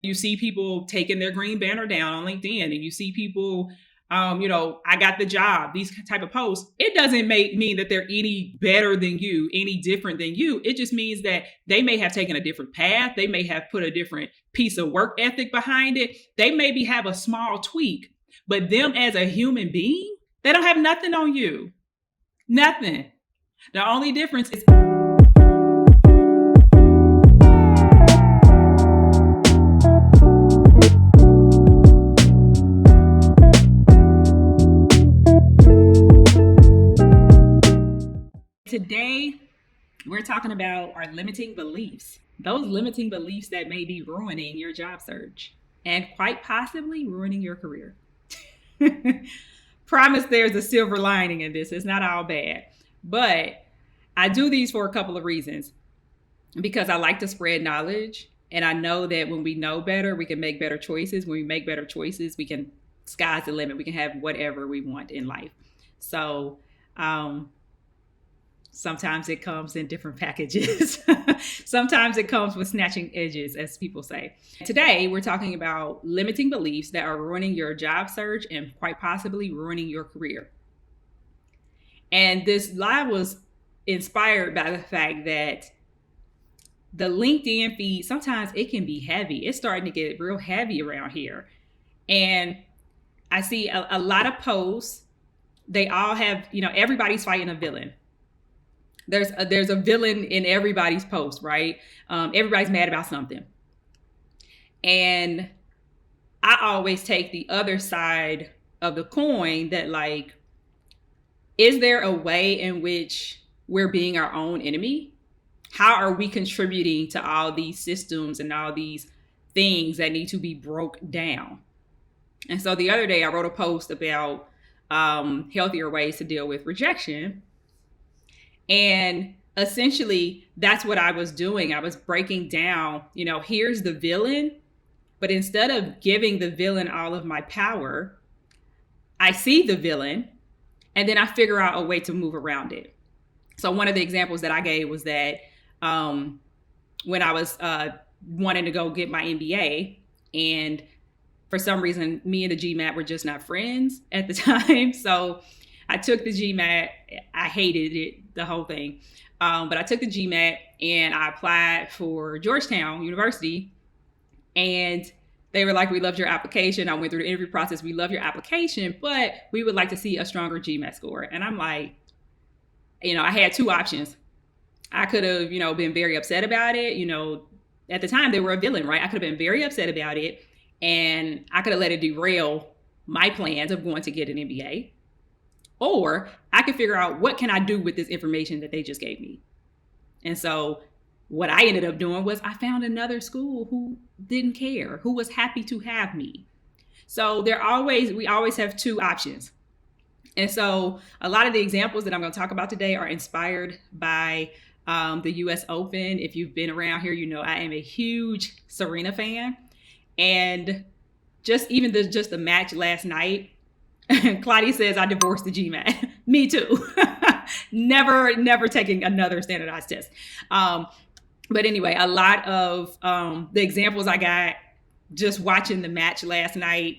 You see people taking their green banner down on LinkedIn, and you see people, I got the job, these type of posts. It doesn't mean that they're any better than you, any different than you. It just means that they may have taken a different path. They may have put a different piece of work ethic behind it. They maybe have a small tweak, but them as a human being, they don't have nothing on you. Nothing. The only difference is today we're talking about our limiting beliefs. Those limiting beliefs that may be ruining your job search and quite possibly ruining your career. Promise there's a silver lining in this. It's not all bad. But I do these for a couple of reasons. Because I like to spread knowledge. And I know that when we know better, we can make better choices. When we make better choices, sky's the limit. We can have whatever we want in life. So, sometimes it comes in different packages. Sometimes it comes with snatching edges, as people say. Today, we're talking about limiting beliefs that are ruining your job search and quite possibly ruining your career. And this live was inspired by the fact that the LinkedIn feed, sometimes it can be heavy. It's starting to get real heavy around here. And I see a lot of posts. They all have, everybody's fighting a villain. There's a villain in everybody's post, right? Everybody's mad about something. And I always take the other side of the coin that, like, is there a way in which we're being our own enemy? How are we contributing to all these systems and all these things that need to be broke down? And so the other day I wrote a post about healthier ways to deal with rejection. And essentially, that's what I was doing. I was breaking down, here's the villain. But instead of giving the villain all of my power, I see the villain and then I figure out a way to move around it. So one of the examples that I gave was that when I was wanting to go get my MBA, and for some reason, me and the GMAT were just not friends at the time. So I took the GMAT. I hated it, the whole thing. But I took the GMAT and I applied for Georgetown University. And they were like, we loved your application. I went through the interview process. We love your application, but we would like to see a stronger GMAT score. And I'm like, I had two options. I could have, been very upset about it. At the time they were a villain, right? I could have been very upset about it. And I could have let it derail my plans of going to get an MBA. Or I could figure out, what can I do with this information that they just gave me? And so what I ended up doing was I found another school who didn't care, who was happy to have me. So we always have two options. And so a lot of the examples that I'm going to talk about today are inspired by the US Open. If you've been around here, I am a huge Serena fan. And just the match last night, Claudia says, I divorced the GMAT. Me too. Never taking another standardized test. But anyway, a lot of the examples I got just watching the match last night,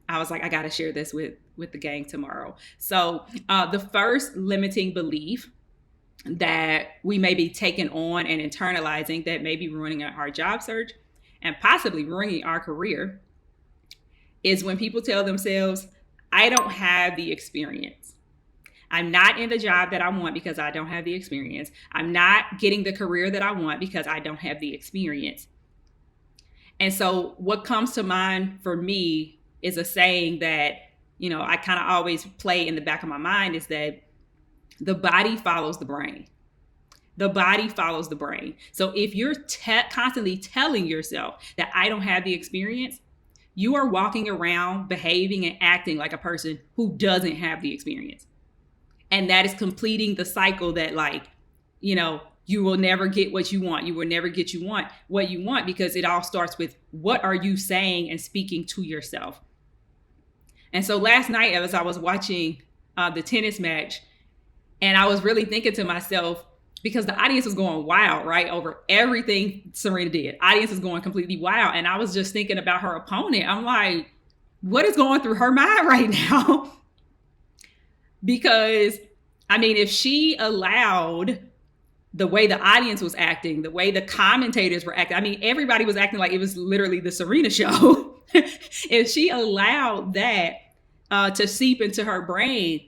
I was like, I got to share this with the gang tomorrow. So the first limiting belief that we may be taking on and internalizing that may be ruining our job search and possibly ruining our career is when people tell themselves, I don't have the experience. I'm not in the job that I want because I don't have the experience. I'm not getting the career that I want because I don't have the experience. And so what comes to mind for me is a saying that, I kind of always play in the back of my mind, is that the body follows the brain. The body follows the brain. So if you're constantly telling yourself that I don't have the experience, you are walking around behaving and acting like a person who doesn't have the experience. And that is completing the cycle that, you will never get what you want. You will never get what you want because it all starts with, what are you saying and speaking to yourself? And so last night, as I was watching the tennis match, and I was really thinking to myself, because the audience was going wild, right, over everything Serena did. Audience is going completely wild. And I was just thinking about her opponent. I'm like, what is going through her mind right now? Because, I mean, if she allowed the way the audience was acting, the way the commentators were acting, I mean, everybody was acting like it was literally the Serena show. If she allowed that to seep into her brain,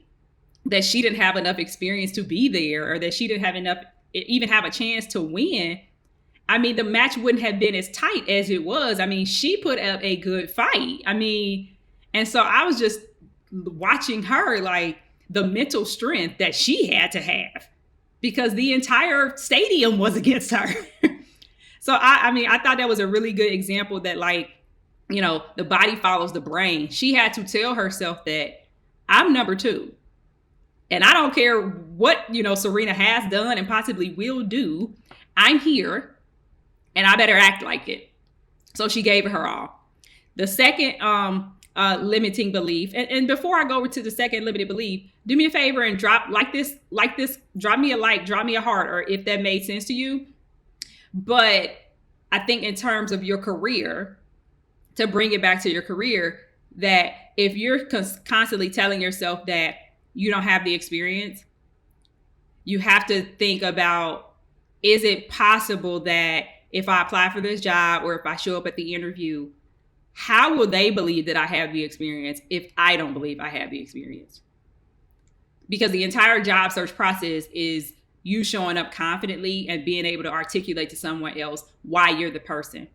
that she didn't have enough experience to be there, or that she didn't have enough, even have a chance to win, I mean, the match wouldn't have been as tight as it was. I mean, she put up a good fight. I mean, and so I was just watching her, like, the mental strength that she had to have, because the entire stadium was against her. So I mean, I thought that was a really good example that, like, you know, the body follows the brain. She had to tell herself that I'm number two. And I don't care what, you know, Serena has done and possibly will do. I'm here and I better act like it. So she gave it her all. The second limiting belief, and before I go over to the second limiting belief, do me a favor and drop this, drop me a like, drop me a heart, or if that made sense to you. But I think in terms of your career, to bring it back to your career, that if you're constantly telling yourself that you don't have the experience, you have to think about, is it possible that if I apply for this job or if I show up at the interview, how will they believe that I have the experience if I don't believe I have the experience? Because the entire job search process is you showing up confidently and being able to articulate to someone else why you're the person.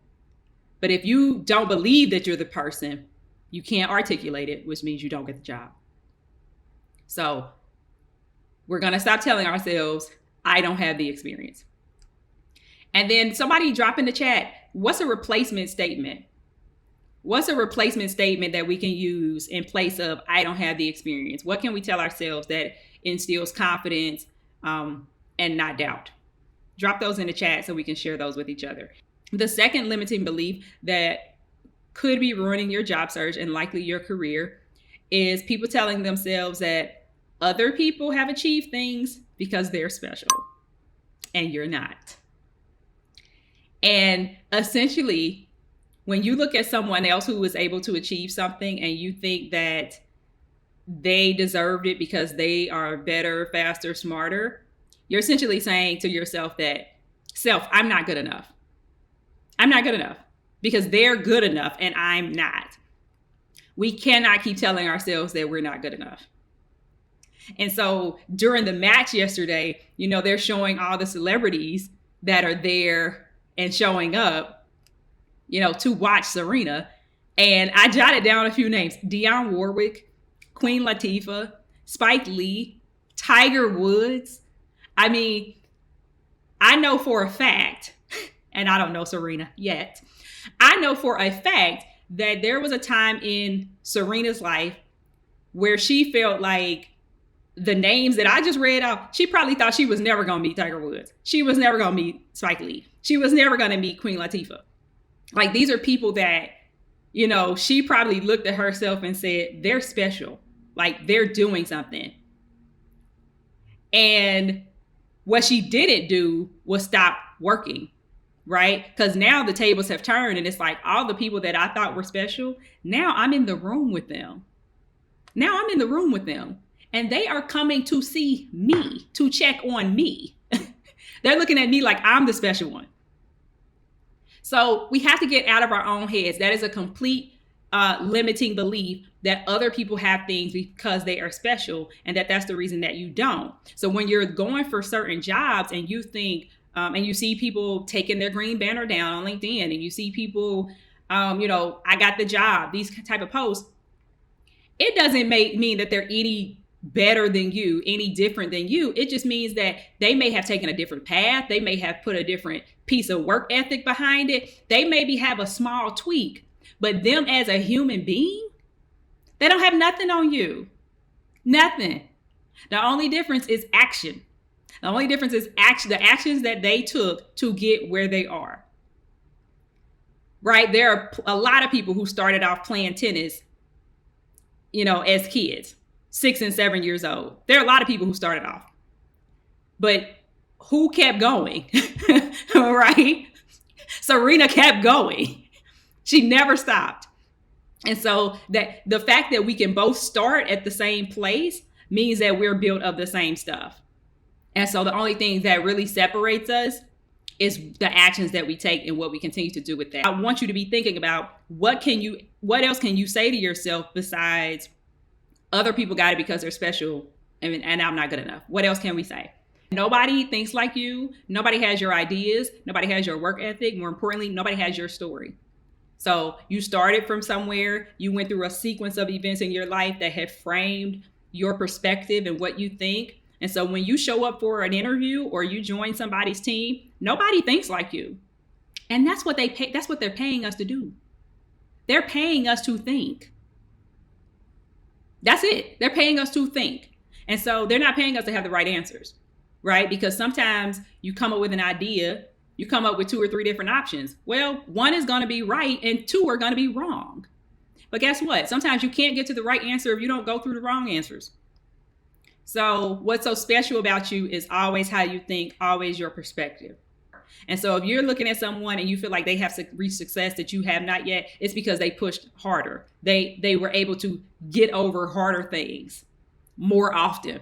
But if you don't believe that you're the person, you can't articulate it, which means you don't get the job. So we're going to stop telling ourselves, I don't have the experience. And then somebody drop in the chat, what's a replacement statement? What's a replacement statement that we can use in place of I don't have the experience? What can we tell ourselves that instills confidence and not doubt? Drop those in the chat so we can share those with each other. The second limiting belief that could be ruining your job search and likely your career is people telling themselves that other people have achieved things because they're special and you're not. And essentially, when you look at someone else who was able to achieve something and you think that they deserved it because they are better, faster, smarter, you're essentially saying to yourself that, I'm not good enough. I'm not good enough because they're good enough and I'm not. We cannot keep telling ourselves that we're not good enough. And so during the match yesterday, you know, they're showing all the celebrities that are there and showing up, you know, to watch Serena. And I jotted down a few names: Dionne Warwick, Queen Latifah, Spike Lee, Tiger Woods. I mean, I know for a fact, and I don't know Serena yet, I know for a fact that there was a time in Serena's life where she felt like the names that I just read out, she probably thought she was never going to meet Tiger Woods. She was never going to meet Spike Lee. She was never going to meet Queen Latifah. Like, these are people that, you know, she probably looked at herself and said, they're special. Like, they're doing something. And what she didn't do was stop working, right? Because now the tables have turned and it's like all the people that I thought were special, now I'm in the room with them. And they are coming to see me, to check on me. They're looking at me like I'm the special one. So we have to get out of our own heads. That is a complete limiting belief that other people have things because they are special and that's the reason that you don't. So when you're going for certain jobs and you think, and you see people taking their green banner down on LinkedIn and you see people, you know, I got the job, these type of posts, it doesn't mean that they're any better than you, any different than you. It just means that they may have taken a different path. They may have put a different piece of work ethic behind it. They maybe have a small tweak, but them as a human being, they don't have nothing on you. Nothing. The only difference is action. The only difference is the actions that they took to get where they are. Right? There are a lot of people who started off playing tennis, you know, as kids, 6 and 7 years old. There are a lot of people who started off. But who kept going? Right? Serena kept going. She never stopped. And so that the fact that we can both start at the same place means that we're built of the same stuff. And so the only thing that really separates us is the actions that we take and what we continue to do with that. I want you to be thinking about what else can you say to yourself besides other people got it because they're special and I'm not good enough. What else can we say? Nobody thinks like you. Nobody has your ideas. Nobody has your work ethic. More importantly, nobody has your story. So you started from somewhere. You went through a sequence of events in your life that have framed your perspective and what you think. And so when you show up for an interview or you join somebody's team, nobody thinks like you. And that's what they pay. That's what they're paying us to do. They're paying us to think. That's it. They're paying us to think. And so they're not paying us to have the right answers, right? Because sometimes you come up with an idea, you come up with 2 or 3 different options. Well, one is going to be right and 2 are going to be wrong. But guess what? Sometimes you can't get to the right answer if you don't go through the wrong answers. So what's so special about you is always how you think, always your perspective. And so if you're looking at someone and you feel like they have reached success that you have not yet, it's because they pushed harder. They were able to get over harder things more often.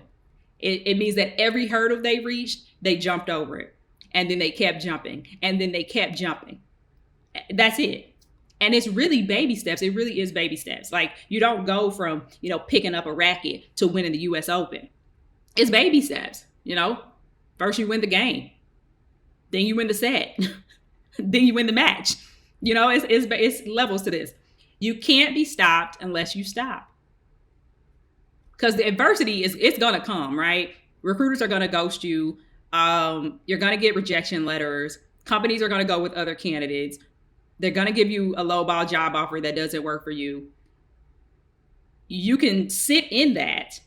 It means that every hurdle they reached, they jumped over it. And then they kept jumping. And then they kept jumping. That's it. And it's really baby steps. It really is baby steps. Like you don't go from, picking up a racket to winning the US Open. It's baby steps, First you win the game. Then you win the set. Then you win the match. It's levels to this. You can't be stopped unless you stop. Because the adversity it's going to come, right? Recruiters are going to ghost you. You're going to get rejection letters. Companies are going to go with other candidates. They're going to give you a lowball job offer that doesn't work for you. You can sit in that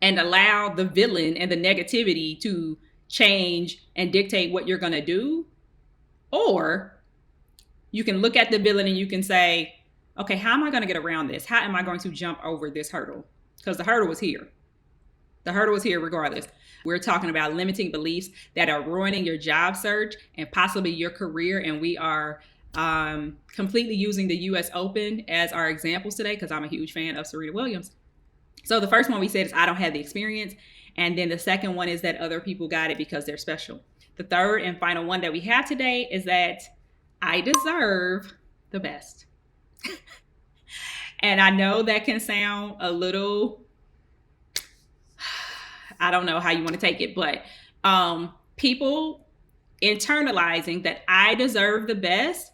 and allow the villain and the negativity to change and dictate what you're going to do. Or you can look at the villain and you can say, okay, how am I going to get around this? How am I going to jump over this hurdle? Because the hurdle was here. The hurdle was here regardless. We're talking about limiting beliefs that are ruining your job search and possibly your career. And we are completely using the US Open as our examples today because I'm a huge fan of Serena Williams. So the first one we said is I don't have the experience. And then the second one is that other people got it because they're special. The third and final one that we have today is that I deserve the best. And I know that can sound a little, I don't know how you want to take it, but people internalizing that I deserve the best,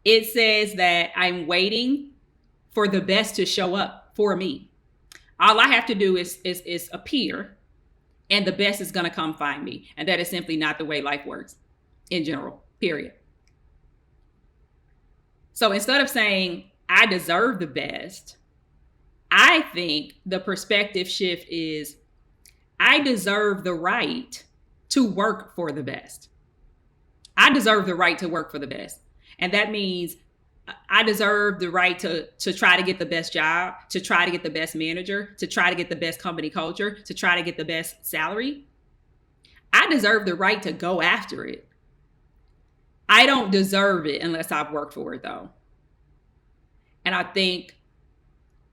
it says that I'm waiting for the best to show up for me. All I have to do is appear, and the best is going to come find me. And that is simply not the way life works in general, period. So instead of saying, I deserve the best, I think the perspective shift is, I deserve the right to work for the best. I deserve the right to work for the best. And that means I deserve the right to try to get the best job, to try to get the best manager, to try to get the best company culture, to try to get the best salary. I deserve the right to go after it. I don't deserve it unless I've worked for it, though. And I think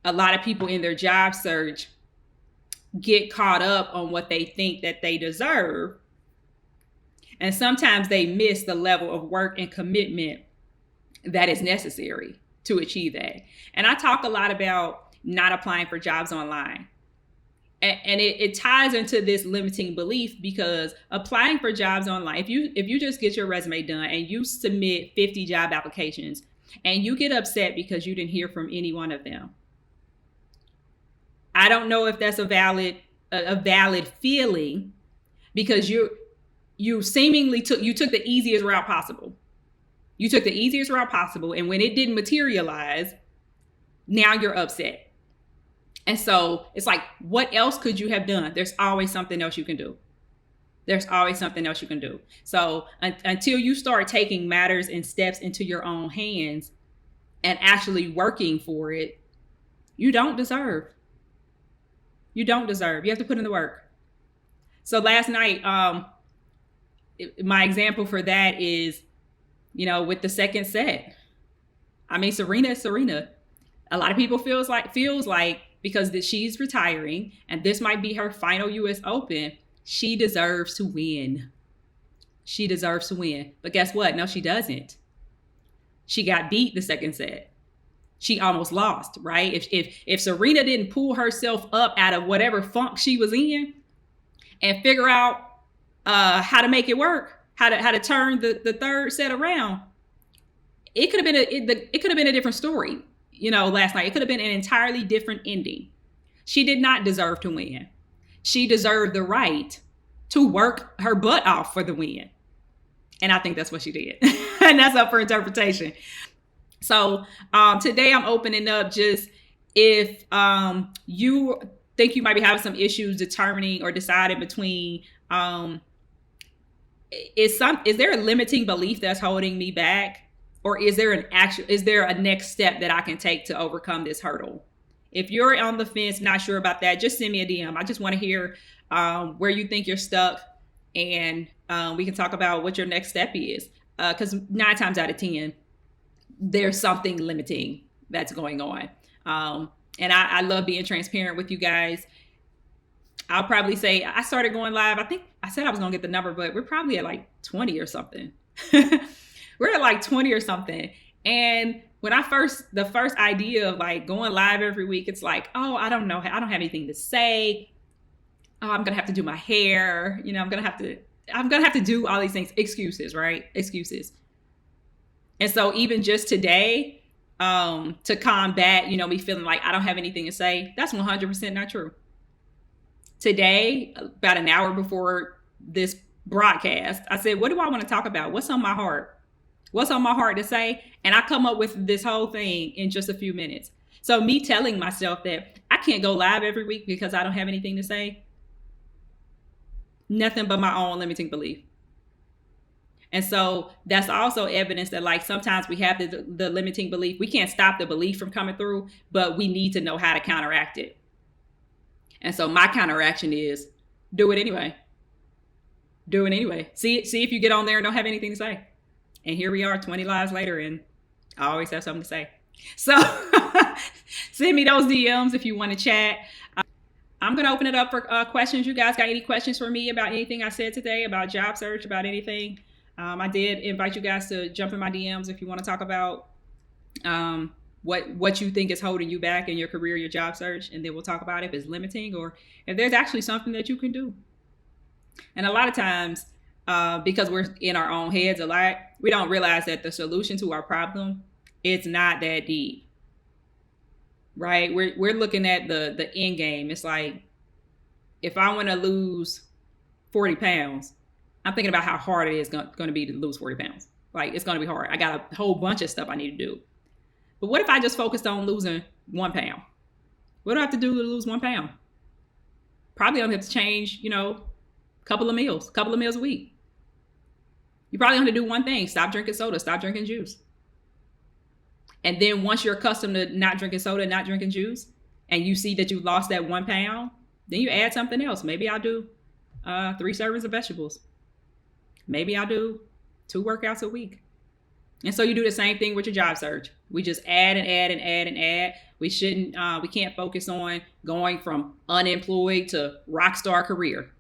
a lot of people in their job search get caught up on what they think that they deserve. And sometimes they miss the level of work and commitment that is necessary to achieve that. And I talk a lot about not applying for jobs online. And it ties into this limiting belief because applying for jobs online, if you just get your resume done and you submit 50 job applications and you get upset because you didn't hear from any one of them, I don't know if that's a valid feeling because you seemingly took the easiest route possible. You took the easiest route possible, and when it didn't materialize, now you're upset. And so it's like, what else could you have done? There's always something else you can do. There's always something else you can do. So until you start taking matters and steps into your own hands and actually working for it, you don't deserve. You don't deserve. You have to put in the work. So last night, my example for that is, with the second set. I mean, Serena. A lot of people feels like because she's retiring and this might be her final US Open, she deserves to win. She deserves to win. But guess what? No, she doesn't. She got beat the second set. She almost lost, right? If Serena didn't pull herself up out of whatever funk she was in and figure out how to make it work, how to turn the third set around, it could have been a different story. Last night it could have been an entirely different ending. She did not deserve to win. She deserved the right to work her butt off for the win. And I think that's what she did. And that's up for interpretation. So today I'm opening up just if you think you might be having some issues determining or deciding between is there a limiting belief that's holding me back? Or is there a next step that I can take to overcome this hurdle? If you're on the fence, not sure about that, just send me a DM. I just want to hear where you think you're stuck, and we can talk about what your next step is. Because 9 times out of 10, there's something limiting that's going on. And I love being transparent with you guys. I'll probably say I started going live. I think I said I was going to get the number, but we're probably at like 20 or something. We're at like 20 or something. And when the first idea of like going live every week, it's like, oh, I don't know. I don't have anything to say. Oh, I'm going to have to do my hair. I'm going to have to do all these things. Excuses, right? Excuses. And so even just today, to combat, me feeling like I don't have anything to say, that's 100% not true. Today, about an hour before this broadcast, I said, what do I want to talk about? What's on my heart? What's on my heart to say? And I come up with this whole thing in just a few minutes. So me telling myself that I can't go live every week because I don't have anything to say, nothing but my own limiting belief. And so that's also evidence that like sometimes we have the limiting belief. We can't stop the belief from coming through, but we need to know how to counteract it. And so my counteraction is do it anyway. Do it anyway. See if you get on there and don't have anything to say. And here we are 20 lives later, and I always have something to say. So send me those DMs if you want to chat. I'm going to open it up for questions. You guys got any questions for me about anything I said today, about job search, about anything? I did invite you guys to jump in my DMs if you want to talk about what you think is holding you back in your career, your job search, and then we'll talk about if it's limiting or if there's actually something that you can do. And a lot of times, because we're in our own heads a lot, we don't realize that the solution to our problem, it's not that deep, right? We're looking at the end game. It's like, if I want to lose 40 pounds, I'm thinking about how hard it is going to be to lose 40 pounds. Like, it's going to be hard. I got a whole bunch of stuff I need to do. But what if I just focused on losing 1 pound? What do I have to do to lose 1 pound? Probably only have to change, a couple of meals a week. You probably have to do one thing: stop drinking soda, stop drinking juice. And then once you're accustomed to not drinking soda, not drinking juice, and you see that you lost that 1 pound, then you add something else. Maybe I'll do 3 servings of vegetables. Maybe I'll do 2 workouts a week. And so you do the same thing with your job search. We just add and add and add and add. We can't focus on going from unemployed to rock star career.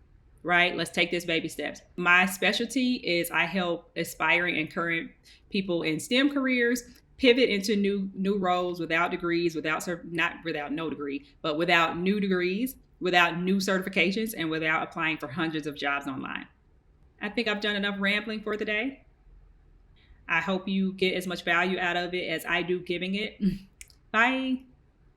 Right? Let's take this baby steps. My specialty is I help aspiring and current people in STEM careers pivot into new roles without degrees, without new degrees, without new certifications, and without applying for hundreds of jobs online. I think I've done enough rambling for today. I hope you get as much value out of it as I do giving it. Bye.